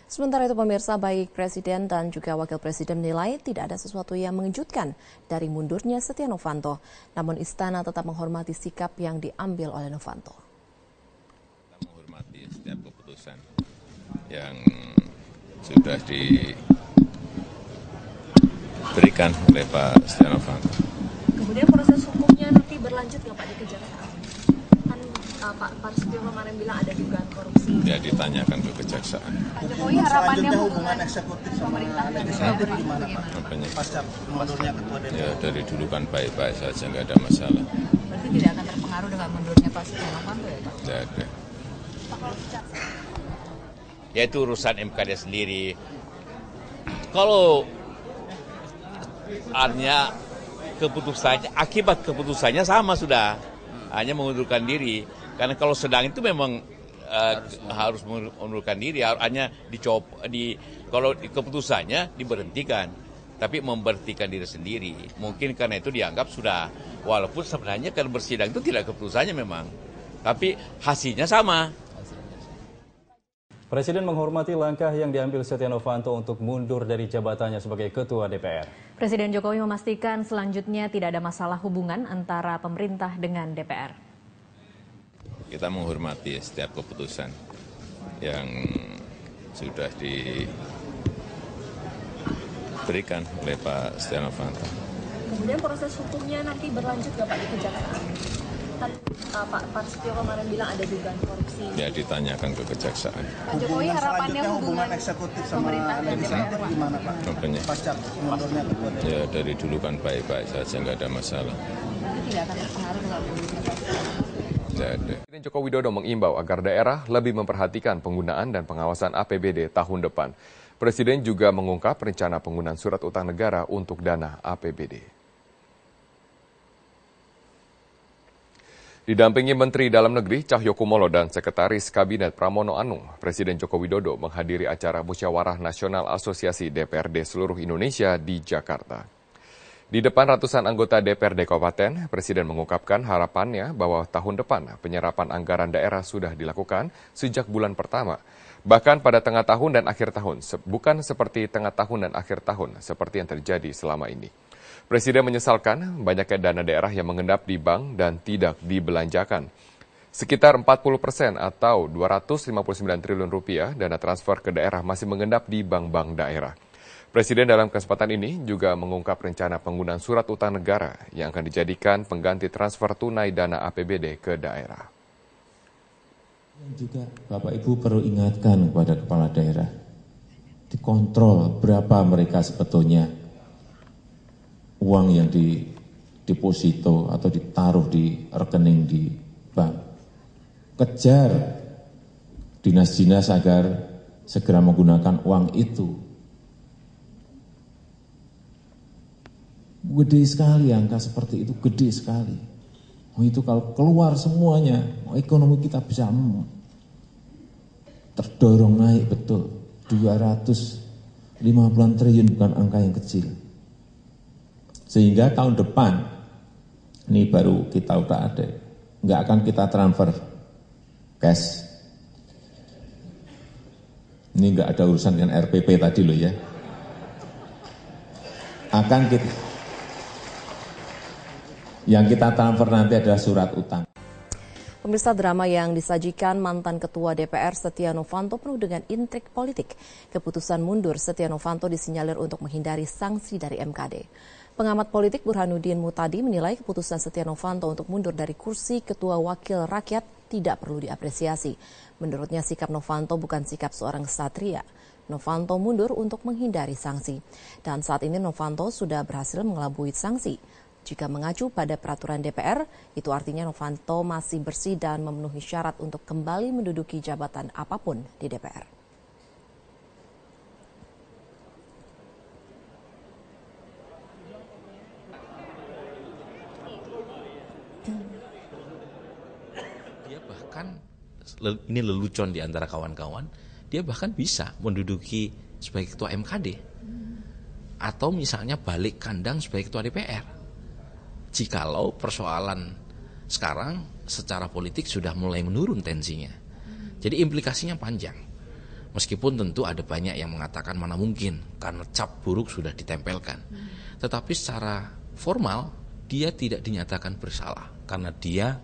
Sementara itu pemirsa, baik Presiden dan juga Wakil Presiden menilai tidak ada sesuatu yang mengejutkan dari mundurnya Setia Novanto. Namun Istana tetap menghormati sikap yang diambil oleh Novanto. Kita menghormati setiap keputusan yang sudah diberikan oleh Pak Setia Novanto. Kemudian proses hukumnya nanti berlanjut nggak Pak di Kejaksaan? Kan Pak Setio kemarin bilang ada dugaan korupsi. Ya ditanyakan ke Kejaksaan. Pak Jokowi harapannya hubungan eksekutif sama legislatif gimana Pak? Pasca mundurnya Ketua DPR. Ya dari dulu kan baik-baik saja, nggak ada masalah. Berarti tidak akan terpengaruh dengan mundurnya Pak Setia Novanto ya Pak? Tidak ada. Ya itu urusan MKD sendiri. Kalau artinya keputusannya, akibat keputusannya sama sudah, hanya mengundurkan diri. Karena kalau sedang itu memang harus mengundurkan diri, hanya kalau keputusannya diberhentikan, tapi memberhentikan diri sendiri. Mungkin karena itu dianggap sudah, walaupun sebenarnya kan bersidang itu tidak keputusannya memang, tapi hasilnya sama. Presiden menghormati langkah yang diambil Setia Novanto untuk mundur dari jabatannya sebagai Ketua DPR. Presiden Jokowi memastikan selanjutnya tidak ada masalah hubungan antara pemerintah dengan DPR. Kita menghormati setiap keputusan yang sudah diberikan oleh Pak Setia Novanto. Kemudian proses hukumnya nanti berlanjut nggak Pak di Kejaksaan? Kan Pak Setio kemarin bilang ada dugaan korupsi. Ya ditanyakan ke Kejaksaan. Pak Jokowi harapannya hubungan eksekutif sama legislatif gimana Pak? Contohnya? Pasca mundurnya Ketua DPR. Ya dari dulu kan baik-baik saja, nggak ada masalah. Berarti tidak akan terpengaruh dengan mundurnya Pak Setio Novanto. Tidak ada. Presiden Joko Widodo mengimbau agar daerah lebih memperhatikan penggunaan dan pengawasan APBD tahun depan. Presiden juga mengungkap rencana penggunaan surat utang negara untuk dana APBD. Didampingi Menteri Dalam Negeri Cahyokumolo dan Sekretaris Kabinet Pramono Anung, Presiden Joko Widodo menghadiri acara Musyawarah Nasional Asosiasi DPRD seluruh Indonesia di Jakarta. Di depan ratusan anggota DPRD Kabupaten, Presiden mengungkapkan harapannya bahwa tahun depan penyerapan anggaran daerah sudah dilakukan sejak bulan pertama. Bahkan pada tengah tahun dan akhir tahun, bukan seperti tengah tahun dan akhir tahun seperti yang terjadi selama ini. Presiden menyesalkan banyaknya dana daerah yang mengendap di bank dan tidak dibelanjakan. Sekitar 40% atau 259 triliun rupiah dana transfer ke daerah masih mengendap di bank-bank daerah. Presiden dalam kesempatan ini juga mengungkap rencana penggunaan surat utang negara yang akan dijadikan pengganti transfer tunai dana APBD ke daerah. Juga Bapak Ibu perlu ingatkan kepada kepala daerah, dikontrol berapa mereka sebetulnya uang yang dideposito atau ditaruh di rekening di bank. Kejar dinas-dinas agar segera menggunakan uang itu. Gede sekali angka seperti itu, gede sekali. Oh, itu kalau keluar semuanya, ekonomi kita bisa terdorong naik betul. 250 triliun bukan angka yang kecil. Sehingga tahun depan, ini baru kita udah ada, nggak akan kita transfer cash. Ini nggak ada urusan dengan RPP tadi loh ya. Yang kita transfer nanti adalah surat utang. Pemirsa, drama yang disajikan mantan Ketua DPR Setia Novanto penuh dengan intrik politik. Keputusan mundur Setia Novanto disinyalir untuk menghindari sanksi dari MKD. Pengamat politik Burhanuddin Mutadi menilai keputusan Setia Novanto untuk mundur dari kursi Ketua Wakil Rakyat tidak perlu diapresiasi. Menurutnya sikap Novanto bukan sikap seorang ksatria. Novanto mundur untuk menghindari sanksi. Dan saat ini Novanto sudah berhasil mengelabui sanksi. Jika mengacu pada peraturan DPR, itu artinya Novanto masih bersih dan memenuhi syarat untuk kembali menduduki jabatan apapun di DPR. Dia bahkan, ini lelucon di antara kawan-kawan, dia bahkan bisa menduduki sebagai ketua MKD. Atau misalnya balik kandang sebagai ketua DPR. Jikalau persoalan sekarang secara politik sudah mulai menurun tensinya. Jadi implikasinya panjang. Meskipun tentu ada banyak yang mengatakan mana mungkin karena cap buruk sudah ditempelkan. Tetapi secara formal dia tidak dinyatakan bersalah karena dia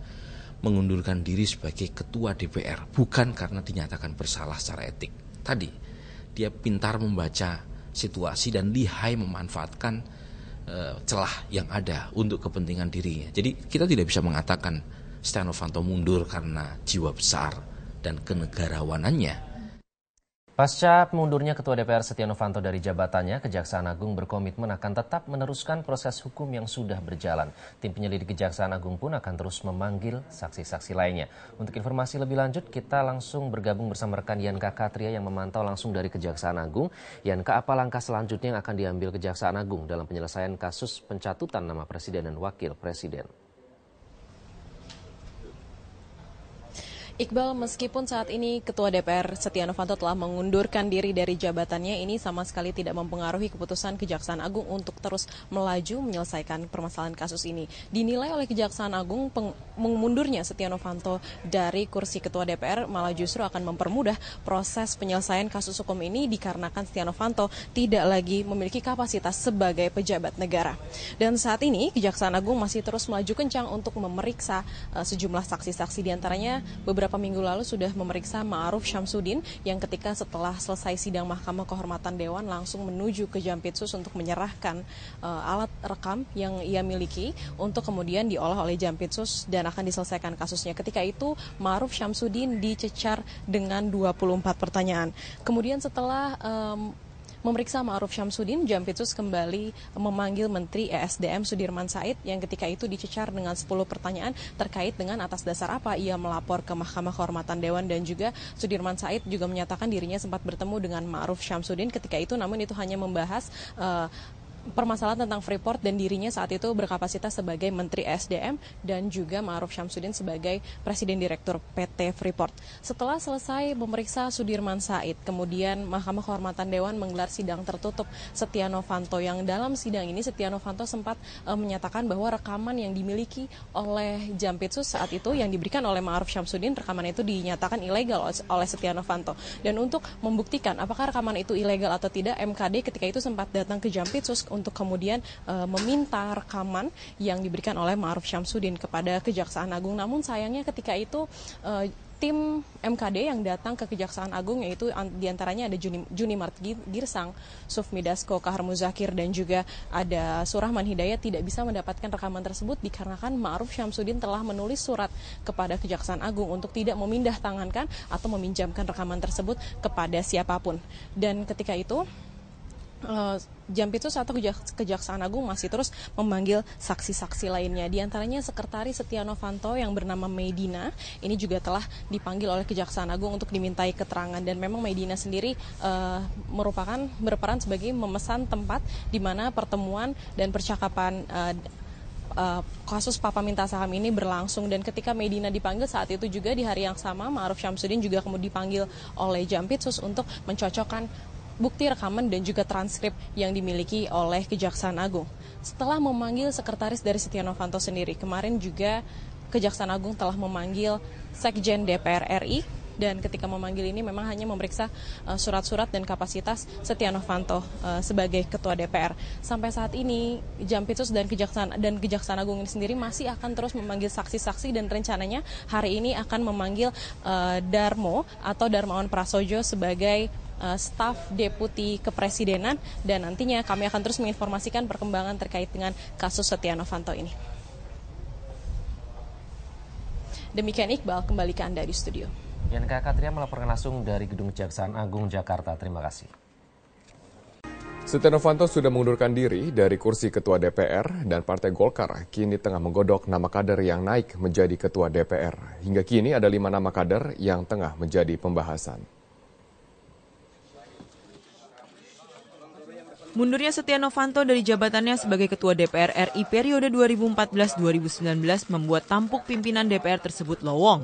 mengundurkan diri sebagai ketua DPR, bukan karena dinyatakan bersalah secara etik. Tadi dia pintar membaca situasi dan lihai memanfaatkan celah yang ada untuk kepentingan dirinya. Jadi kita tidak bisa mengatakan Setia Novanto mundur karena jiwa besar dan kenegarawanannya. Pasca mundurnya Ketua DPR Setia Novanto dari jabatannya, Kejaksaan Agung berkomitmen akan tetap meneruskan proses hukum yang sudah berjalan. Tim penyelidik Kejaksaan Agung pun akan terus memanggil saksi-saksi lainnya. Untuk informasi lebih lanjut, kita langsung bergabung bersama rekan Yanka Katria yang memantau langsung dari Kejaksaan Agung. Yanka, apa langkah selanjutnya yang akan diambil Kejaksaan Agung dalam penyelesaian kasus pencatutan nama Presiden dan Wakil Presiden? Iqbal, meskipun saat ini Ketua DPR Setia Novanto telah mengundurkan diri dari jabatannya, ini sama sekali tidak mempengaruhi keputusan Kejaksaan Agung untuk terus melaju menyelesaikan permasalahan kasus ini. Dinilai oleh Kejaksaan Agung mengundurnya Setia Novanto dari kursi Ketua DPR malah justru akan mempermudah proses penyelesaian kasus hukum ini dikarenakan Setia Novanto tidak lagi memiliki kapasitas sebagai pejabat negara. Dan saat ini Kejaksaan Agung masih terus melaju kencang untuk memeriksa sejumlah saksi-saksi, diantaranya beberapa minggu lalu sudah memeriksa Ma'aruf Syamsuddin yang ketika setelah selesai sidang Mahkamah Kehormatan Dewan langsung menuju ke Jampitsus untuk menyerahkan alat rekam yang ia miliki untuk kemudian diolah oleh Jampitsus dan akan diselesaikan kasusnya. Ketika itu Ma'aruf Syamsuddin dicecar dengan 24 pertanyaan. Kemudian setelah memeriksa Ma'aruf Syamsuddin, Jampitsus kembali memanggil Menteri ESDM Sudirman Said yang ketika itu dicecar dengan 10 pertanyaan terkait dengan atas dasar apa ia melapor ke Mahkamah Kehormatan Dewan, dan juga Sudirman Said juga menyatakan dirinya sempat bertemu dengan Ma'aruf Syamsuddin ketika itu, namun itu hanya membahas permasalahan tentang Freeport dan dirinya saat itu berkapasitas sebagai Menteri SDM dan juga Ma'aruf Syamsuddin sebagai Presiden Direktur PT Freeport. Setelah selesai memeriksa Sudirman Said, kemudian Mahkamah Kehormatan Dewan menggelar sidang tertutup Setia Novanto, yang dalam sidang ini Setia Novanto sempat menyatakan bahwa rekaman yang dimiliki oleh Jampitsus saat itu yang diberikan oleh Ma'aruf Syamsuddin, rekaman itu dinyatakan ilegal oleh Setia Novanto. Dan untuk membuktikan apakah rekaman itu ilegal atau tidak, MKD ketika itu sempat datang ke Jampitsus untuk kemudian meminta rekaman yang diberikan oleh Ma'aruf Syamsuddin kepada Kejaksaan Agung. Namun sayangnya ketika itu tim MKD yang datang ke Kejaksaan Agung, yaitu diantaranya ada Junimart Girsang, Sufmi Dasko, Kahar Muzakir, dan juga ada Surahman Hidayat, tidak bisa mendapatkan rekaman tersebut dikarenakan Ma'aruf Syamsuddin telah menulis surat kepada Kejaksaan Agung untuk tidak memindah tangankan atau meminjamkan rekaman tersebut kepada siapapun. Dan ketika itu Jampitsus atau Kejaksaan Agung masih terus memanggil saksi-saksi lainnya. Di antaranya Sekretaris Setia Novanto yang bernama Medina, ini juga telah dipanggil oleh Kejaksaan Agung untuk dimintai keterangan. Dan memang Medina sendiri berperan sebagai memesan tempat di mana pertemuan dan percakapan kasus Papa Minta Saham ini berlangsung. Dan ketika Medina dipanggil saat itu juga di hari yang sama, Ma'aruf Syamsuddin juga kemudian dipanggil oleh Jampitsus untuk mencocokkan bukti rekaman dan juga transkrip yang dimiliki oleh Kejaksaan Agung. Setelah memanggil sekretaris dari Setia Novanto sendiri, kemarin juga Kejaksaan Agung telah memanggil Sekjen DPR RI, dan ketika memanggil ini memang hanya memeriksa surat-surat dan kapasitas Setia Novanto sebagai Ketua DPR. Sampai saat ini Jampitsus dan Kejaksaan Agung ini sendiri masih akan terus memanggil saksi-saksi, dan rencananya hari ini akan memanggil Darmo atau Darmawan Prasojo sebagai staf Deputi Kepresidenan, dan nantinya kami akan terus menginformasikan perkembangan terkait dengan kasus Setia Novanto ini. Demikian Iqbal, kembali ke Anda di studio. Yanka Katria melaporkan langsung dari Gedung Kejaksaan Agung Jakarta. Terima kasih. Setia Novanto sudah mengundurkan diri dari kursi Ketua DPR, dan Partai Golkar kini tengah menggodok nama kader yang naik menjadi Ketua DPR. Hingga kini ada 5 nama kader yang tengah menjadi pembahasan. Mundurnya Setia Novanto dari jabatannya sebagai Ketua DPR RI periode 2014-2019 membuat tampuk pimpinan DPR tersebut lowong.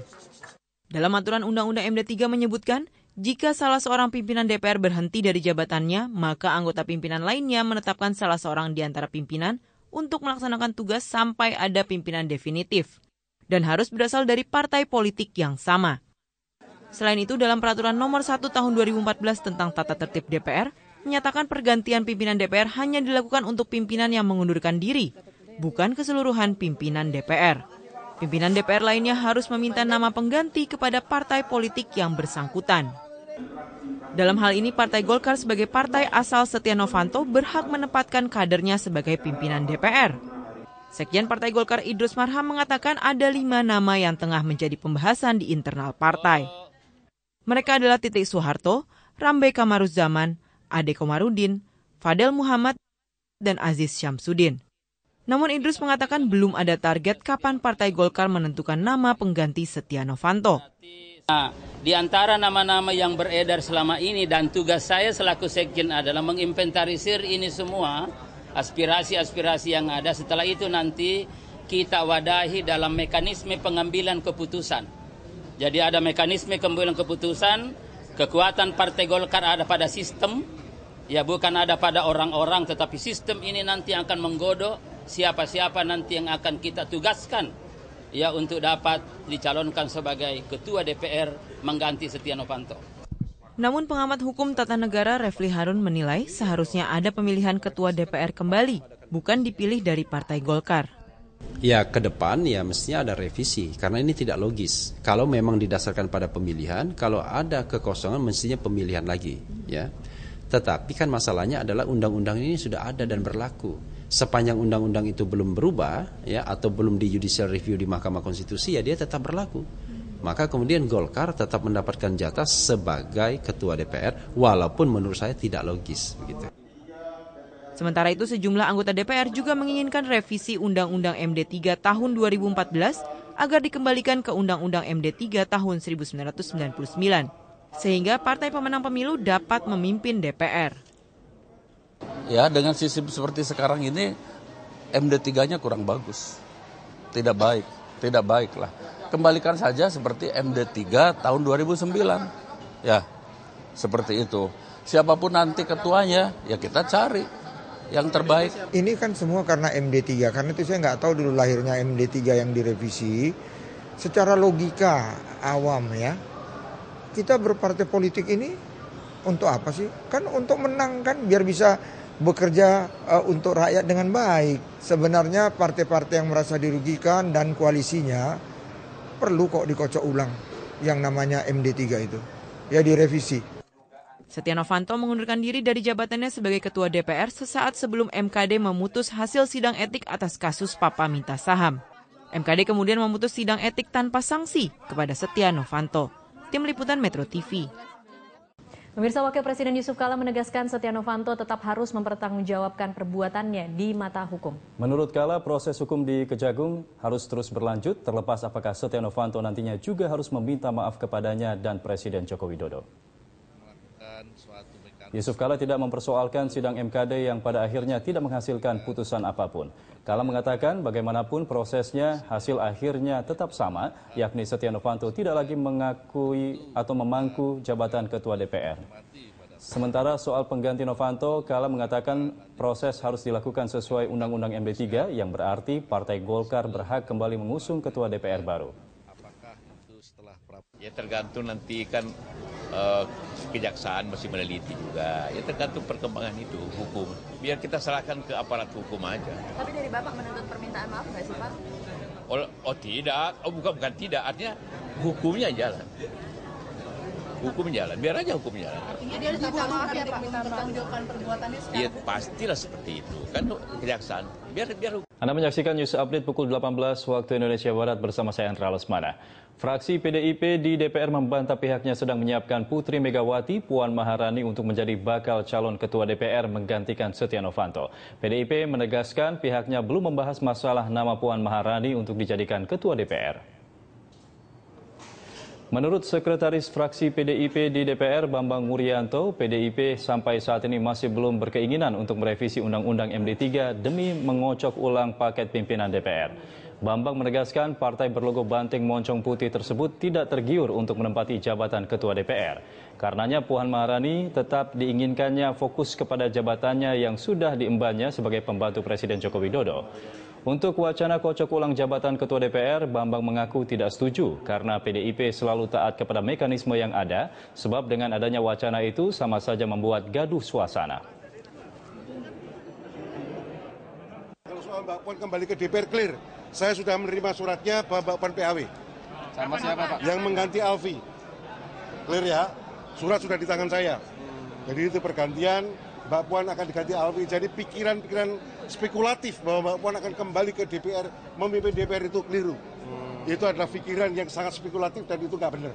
Dalam aturan Undang-Undang MD 3 menyebutkan, jika salah seorang pimpinan DPR berhenti dari jabatannya, maka anggota pimpinan lainnya menetapkan salah seorang di antara pimpinan untuk melaksanakan tugas sampai ada pimpinan definitif, dan harus berasal dari partai politik yang sama. Selain itu, dalam Peraturan Nomor 1 Tahun 2014 tentang Tata Tertib DPR, menyatakan pergantian pimpinan DPR hanya dilakukan untuk pimpinan yang mengundurkan diri, bukan keseluruhan pimpinan DPR. Pimpinan DPR lainnya harus meminta nama pengganti kepada partai politik yang bersangkutan. Dalam hal ini, Partai Golkar sebagai partai asal Setia Novanto berhak menempatkan kadernya sebagai pimpinan DPR. Sekjen Partai Golkar Idrus Marham mengatakan ada 5 nama yang tengah menjadi pembahasan di internal partai. Mereka adalah Titik Soeharto, Rambe Kamaruzzaman, Ade Komarudin, Fadel Muhammad, dan Aziz Syamsuddin. Namun Idrus mengatakan belum ada target kapan Partai Golkar menentukan nama pengganti Setia Novanto. Di antara nama-nama yang beredar selama ini dan tugas saya selaku sekjen adalah menginventarisir ini semua, aspirasi-aspirasi yang ada. Setelah itu nanti kita wadahi dalam mekanisme pengambilan keputusan. Jadi ada mekanisme pengambilan keputusan, kekuatan Partai Golkar ada pada sistem, ya bukan ada pada orang-orang, tetapi sistem ini nanti akan menggodok siapa-siapa nanti yang akan kita tugaskan ya untuk dapat dicalonkan sebagai Ketua DPR mengganti Setia Novanto. Namun pengamat hukum tata negara Refli Harun menilai seharusnya ada pemilihan Ketua DPR kembali, bukan dipilih dari Partai Golkar. Ya ke depan ya mestinya ada revisi karena ini tidak logis. Kalau memang didasarkan pada pemilihan, kalau ada kekosongan mestinya pemilihan lagi, ya. Tetapi kan masalahnya adalah undang-undang ini sudah ada dan berlaku. Sepanjang undang-undang itu belum berubah ya atau belum di judicial review di Mahkamah Konstitusi ya dia tetap berlaku. Maka kemudian Golkar tetap mendapatkan jatah sebagai Ketua DPR walaupun menurut saya tidak logis begitu. Sementara itu sejumlah anggota DPR juga menginginkan revisi Undang-Undang MD3 tahun 2014 agar dikembalikan ke Undang-Undang MD3 tahun 1999 sehingga partai pemenang pemilu dapat memimpin DPR. Ya, dengan sistem seperti sekarang ini MD3-nya kurang bagus. Tidak baik lah. Kembalikan saja seperti MD3 tahun 2009. Ya, seperti itu. Siapapun nanti ketuanya, ya kita cari yang terbaik. Ini kan semua karena MD3, karena itu saya nggak tahu dulu lahirnya MD3 yang direvisi. Secara logika awam ya, kita berpartai politik ini untuk apa sih? Kan untuk menang kan, biar bisa bekerja untuk rakyat dengan baik. Sebenarnya partai-partai yang merasa dirugikan dan koalisinya perlu kok dikocok ulang yang namanya MD3 itu. Ya direvisi. Setia Novanto mengundurkan diri dari jabatannya sebagai Ketua DPR sesaat sebelum MKD memutus hasil sidang etik atas kasus Papa minta saham. MKD kemudian memutus sidang etik tanpa sanksi kepada Setia Novanto. Tim Liputan Metro TV. Pemirsa, Wakil Presiden Yusuf Kala menegaskan Setia Novanto tetap harus mempertanggungjawabkan perbuatannya di mata hukum. Menurut Kala, proses hukum di Kejagung harus terus berlanjut, terlepas apakah Setia Novanto nantinya juga harus meminta maaf kepadanya dan Presiden Joko Widodo. Yusuf Kala tidak mempersoalkan sidang MKD yang pada akhirnya tidak menghasilkan putusan apapun. Kala mengatakan bagaimanapun prosesnya, hasil akhirnya tetap sama, yakni Setia Novanto tidak lagi mengakui atau memangku jabatan Ketua DPR. Sementara soal pengganti Novanto, Kala mengatakan proses harus dilakukan sesuai Undang-Undang MD3 yang berarti Partai Golkar berhak kembali mengusung Ketua DPR baru. Ya tergantung nanti kan kejaksaan masih meneliti juga. Ya tergantung perkembangan itu hukum. Biar kita serahkan ke aparat hukum aja. Tapi dari Bapak menuntut permintaan maaf nggak sih Pak? Oh tidak, bukan tidak. Artinya hukumnya jalan. Hukum jalan, biar aja hukum jalan. Artinya dia harus minta maaf ya Pak, mempertanggungjawabkan perbuatannya sekarang. Iya pastilah seperti itu. Kan kejaksaan, biar hukum. Anda menyaksikan News Update pukul 18 waktu Indonesia Barat bersama saya Andra Lesmana. Fraksi PDIP di DPR membantah pihaknya sedang menyiapkan Putri Megawati Puan Maharani untuk menjadi bakal calon Ketua DPR menggantikan Setia Novanto. PDIP menegaskan pihaknya belum membahas masalah nama Puan Maharani untuk dijadikan Ketua DPR. Menurut Sekretaris Fraksi PDIP di DPR Bambang Wuryanto, PDIP sampai saat ini masih belum berkeinginan untuk merevisi Undang-Undang MD3 demi mengocok ulang paket pimpinan DPR. Bambang menegaskan partai berlogo banteng moncong putih tersebut tidak tergiur untuk menempati jabatan Ketua DPR. Karenanya Puan Maharani tetap diinginkannya fokus kepada jabatannya yang sudah diembannya sebagai pembantu Presiden Joko Widodo. Untuk wacana kocok ulang jabatan Ketua DPR, Bambang mengaku tidak setuju karena PDIP selalu taat kepada mekanisme yang ada, sebab dengan adanya wacana itu sama saja membuat gaduh suasana. Kalau soal Mbak Puan kembali ke DPR clear, saya sudah menerima suratnya bahwa Mbak Puan PAW. Sama siapa Pak? Yang mengganti Alfi. Clear ya, surat sudah di tangan saya. Jadi itu pergantian, Mbak Puan akan diganti Alfi. Jadi pikiran-pikiran spekulatif bahwa Mbak Puan akan kembali ke DPR, memimpin DPR itu keliru. Itu adalah pikiran yang sangat spekulatif dan itu nggak benar.